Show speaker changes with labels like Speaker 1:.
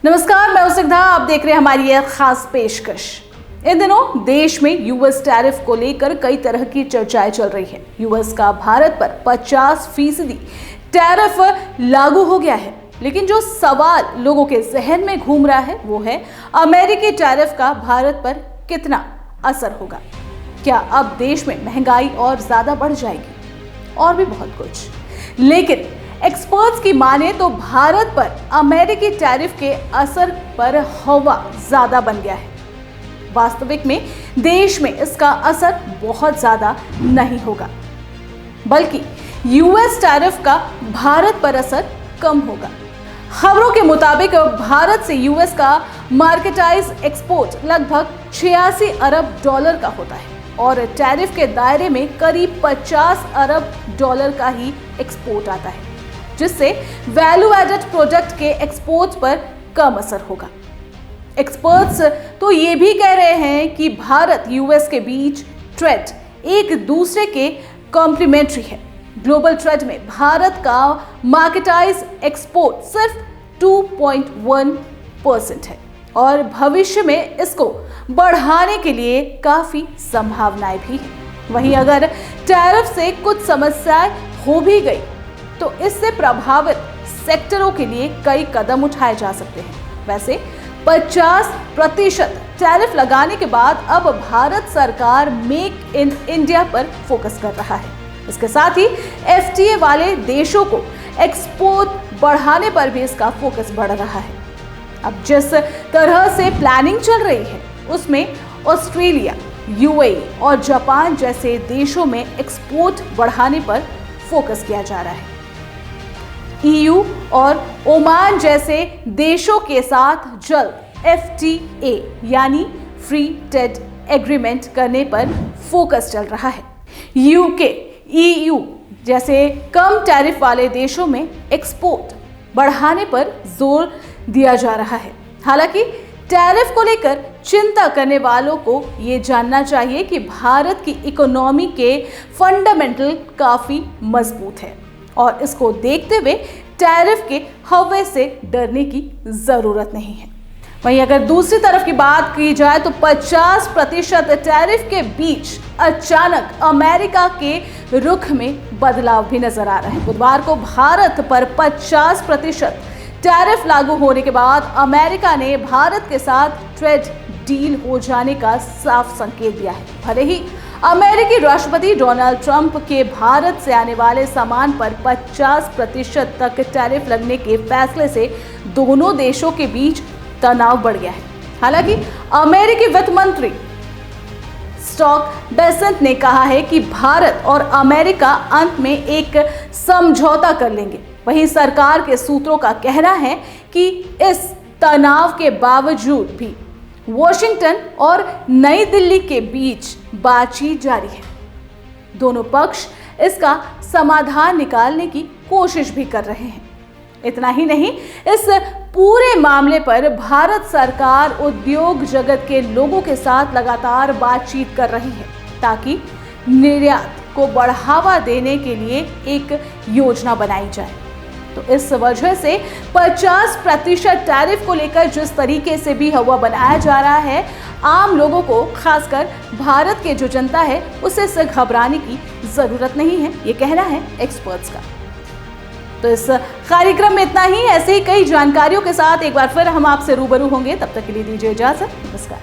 Speaker 1: नमस्कार, मैं उसिग्धा। आप देख रहे हैं हमारी एक खास पेशकश। इन दिनों देश में यूएस टैरिफ को लेकर कई तरह की चर्चाएं चल रही है। यूएस का भारत पर 50% टैरिफ लागू हो गया है, लेकिन जो सवाल लोगों के जहन में घूम रहा है वो है अमेरिकी टैरिफ का भारत पर कितना असर होगा। क्या अब देश में महंगाई और ज्यादा बढ़ जाएगी, और भी बहुत कुछ। लेकिन एक्सपर्ट्स की माने तो भारत पर अमेरिकी टैरिफ के असर पर हवा ज्यादा बन गया है। वास्तविक में देश में इसका असर बहुत ज्यादा नहीं होगा, बल्कि यूएस टैरिफ का भारत पर असर कम होगा। खबरों के मुताबिक भारत से यूएस का मार्केटाइज एक्सपोर्ट लगभग 86 अरब डॉलर का होता है और टैरिफ के दायरे में करीब 50 अरब डॉलर का ही एक्सपोर्ट आता है, जिससे वैल्यू एडेड प्रोडक्ट के एक्सपोर्ट पर कम असर होगा। एक्सपर्ट्स तो ये भी कह रहे हैं कि भारत यूएस के बीच ट्रेड एक दूसरे के कॉम्प्लीमेंट्री है। ग्लोबल ट्रेड में भारत का मार्केटाइज एक्सपोर्ट सिर्फ 2.1% है और भविष्य में इसको बढ़ाने के लिए काफी संभावनाएं भी हैं। वहीं अगर टैरिफ से कुछ समस्याएं हो भी गई तो इससे प्रभावित सेक्टरों के लिए कई कदम उठाए जा सकते हैं। वैसे 50% टैरिफ लगाने के बाद अब भारत सरकार मेक इन इंडिया पर फोकस कर रहा है। इसके साथ ही एफटीए वाले देशों को एक्सपोर्ट बढ़ाने पर भी इसका फोकस बढ़ रहा है। अब जिस तरह से प्लानिंग चल रही है उसमें ऑस्ट्रेलिया, यूएई और जापान जैसे देशों में एक्सपोर्ट बढ़ाने पर फोकस किया जा रहा है। ईयू और ओमान जैसे देशों के साथ जल्द एफटीए यानी फ्री ट्रेड एग्रीमेंट करने पर फोकस चल रहा है। यूके, ईयू जैसे कम टैरिफ वाले देशों में एक्सपोर्ट बढ़ाने पर जोर दिया जा रहा है। हालांकि टैरिफ को लेकर चिंता करने वालों को ये जानना चाहिए कि भारत की इकोनॉमी के फंडामेंटल काफी मजबूत है और इसको देखते हुए टैरिफ के हवा से डरने की जरूरत नहीं है। वहीं अगर दूसरी तरफ की बात की जाए तो 50% टैरिफ के बीच अचानक अमेरिका के रुख में बदलाव भी नजर आ रहा है। बुधवार को भारत पर 50% टैरिफ लागू होने के बाद अमेरिका ने भारत के साथ ट्रेड डील हो जाने का साफ संकेत दिया है। भले ही अमेरिकी राष्ट्रपति डोनाल्ड ट्रंप के भारत से आने वाले सामान पर 50% तक टैरिफ लगने के फैसले से दोनों देशों के बीच तनाव बढ़ गया है। हालांकि अमेरिकी वित्त मंत्री स्कॉट बेसेंट ने कहा है कि भारत और अमेरिका अंत में एक समझौता कर लेंगे। वहीं सरकार के सूत्रों का कहना है कि इस तनाव के बावजूद भी वॉशिंगटन और नई दिल्ली के बीच बातचीत जारी है। दोनों पक्ष इसका समाधान निकालने की कोशिश भी कर रहे हैं। इतना ही नहीं, इस पूरे मामले पर भारत सरकार उद्योग जगत के लोगों के साथ लगातार बातचीत कर रही है ताकि निर्यात को बढ़ावा देने के लिए एक योजना बनाई जाए। तो इस वजह से 50% टैरिफ को लेकर जिस तरीके से भी हवा बनाया जा रहा है, आम लोगों को, खासकर भारत के जो जनता है, उसे इससे घबराने की जरूरत नहीं है, ये कहना है एक्सपर्ट्स का। तो इस कार्यक्रम में इतना ही। ऐसे ही कई जानकारियों के साथ एक बार फिर हम आपसे रूबरू होंगे। तब तक के लिए दीजिए इजाजत। नमस्कार।